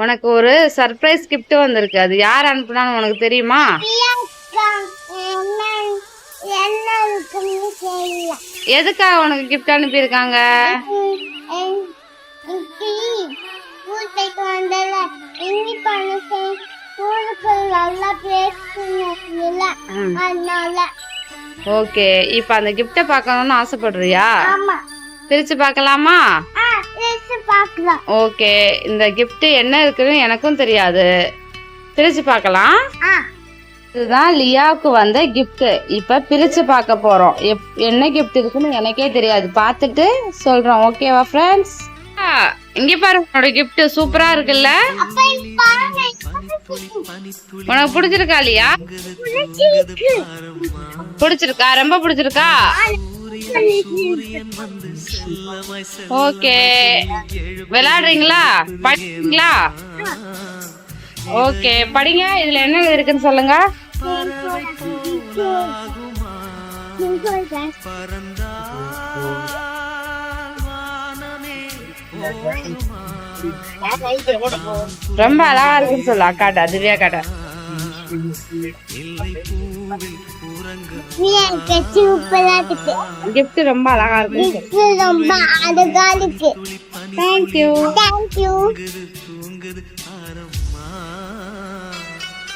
உனக்கு ஒரு surprise gift வந்திருக்கு. அது யார் அனுப்புனான்னு உனக்கு தெரியுமா? எதுக்காக உனக்கு கிஃப்ட் அனுப்பியிருக்காங்க? ஓகே, இப்ப அந்த கிஃப்ட பார்க்கணும்னு ஆசைப்படுறியா? பிரிச்சு பார்க்கலாமா? ஓகே, இந்த கிஃப்ட் என்ன இருக்குன்னு எனக்கும் தெரியாது. பிரிச்சு பார்க்கலாம். இதுதான் லியாவுக்கு வந்த கிஃப்ட். இப்ப பிரிச்சு பார்க்க போறோம். என்ன கிஃப்ட் இருக்குன்னு எனக்கே தெரியாது. பார்த்துட்டு சொல்றோம். ஓகேவா ஃப்ரெண்ட்ஸ்? இங்க பாரு, உன்னோட கிஃப்ட் சூப்பரா இருக்குல்ல? உனக்கு பிடிச்சிருக்கா லியா? பிடிச்சிருக்கா? ரொம்ப பிடிச்சிருக்கா? ஓகே, விளையாடுறீங்களா? படிக்கிறீங்களா? ஓகே, படிங்க. இதுல என்ன இருக்குன்னு சொல்லுங்க. ரொம்ப அழகா இருக்குன்னு சொல்லு. அக்காட்ட திவ்யா காட்ட கிஃப்ட் ரொம்ப அழகா இருக்கு. தேங்க்யூ.